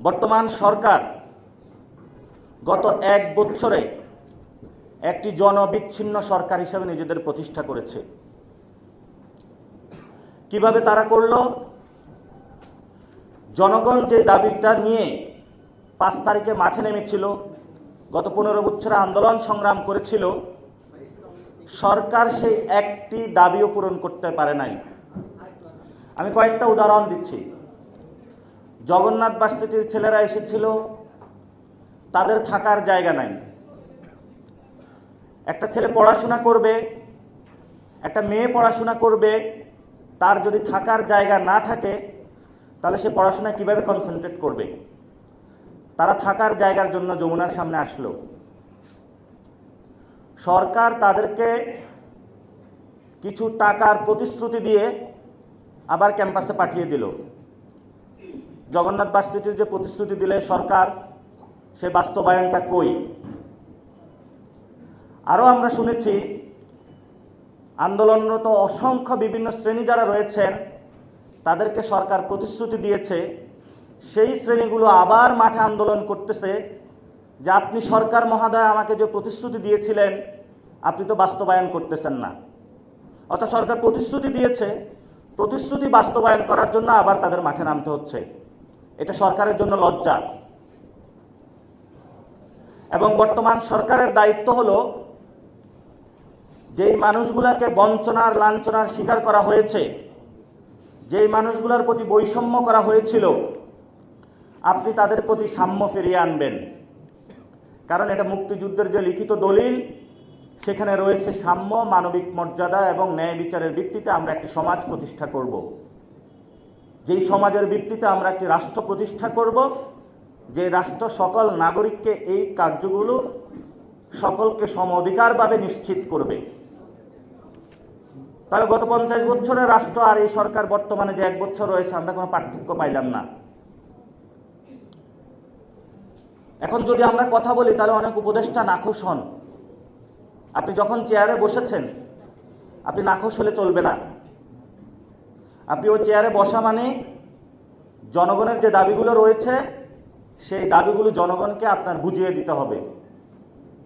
বর্তমান সরকার গত এক বছরে একটি জনবিচ্ছিন্ন সরকার হিসেবে নিজেদের প্রতিষ্ঠা করেছে। কিভাবে তারা করল? জনগণ যে দাবিটা নিয়ে 5 তারিখে মাঠে নেমেছিল, গত 15 বছরে আন্দোলন সংগ্রাম করেছিল, সরকার সেই একটি দাবিও পূরণ করতে পারে নাই। আমি কয়েকটা উদাহরণ দিচ্ছি। জগন্নাথ ভার্সিটির ছেলেরা এসেছিল, তাদের থাকার জায়গা নাই। একটা ছেলে পড়াশোনা করবে, একটা মেয়ে পড়াশোনা করবে, তার যদি থাকার জায়গা না থাকে তাহলে সে পড়াশোনায় কিভাবে কনসেন্ট্রেট করবে? তারা থাকার জায়গার জন্য যমুনার সামনে আসলো। সরকার তাদেরকে কিছু টাকার প্রতিশ্রুতি দিয়ে আবার ক্যাম্পাসে পাঠিয়ে দিল। জগন্নাথ ভার্সিটির যে প্রতিশ্রুতি দিলে সরকার, সে বাস্তবায়নটা কই? আরও আমরা শুনেছি আন্দোলনরত অসংখ্য বিভিন্ন শ্রেণী যারা রয়েছেন তাদেরকে সরকার প্রতিশ্রুতি দিয়েছে, সেই শ্রেণীগুলো আবার মাঠে আন্দোলন করতেছে যে আপনি সরকার মহোদয় আমাকে যে প্রতিশ্রুতি দিয়েছিলেন আপনি তো বাস্তবায়ন করতেছেন না। অর্থাৎ সরকার প্রতিশ্রুতি দিয়েছে, প্রতিশ্রুতি বাস্তবায়ন করার জন্য আবার তাদের মাঠে নামতে হচ্ছে। এটা সরকারের জন্য লজ্জা। এবং বর্তমান সরকারের দায়িত্ব হলো যেই মানুষগুলোকে বঞ্চনার লাঞ্ছনার শিকার করা হয়েছে, যেই মানুষগুলোর প্রতি বৈষম্য করা হয়েছিল, আপনি তাদের প্রতি সাম্য ফিরিয়ে আনবেন। কারণ এটা মুক্তিযুদ্ধের যে লিখিত দলিল, সেখানে রয়েছে সাম্য, মানবিক মর্যাদা এবং ন্যায় বিচারের ভিত্তিতে আমরা একটি সমাজ প্রতিষ্ঠা করব। যেই সমাজের ভিত্তিতে আমরা একটি রাষ্ট্র প্রতিষ্ঠা করব, যে রাষ্ট্র সকল নাগরিককে এই কার্যগুলো সকলকে সম অধিকারভাবে নিশ্চিত করবে। তাহলে গত 50 বছরের রাষ্ট্র আর এই সরকার বর্তমানে যে 1 বছর রয়েছে আমরা কোনো পার্থক্য পাইলাম না। এখন যদি আমরা কথা বলি তাহলে অনেক উপদেষ্টা নাখোশ হন। আপনি যখন চেয়ারে বসেছেন আপনি নাখোশ হলে চলবে না। আপনি ওই চেয়ারে বসা মানে জনগণের যে দাবিগুলো রয়েছে সেই দাবিগুলো জনগণকে আপনার বুঝিয়ে দিতে হবে।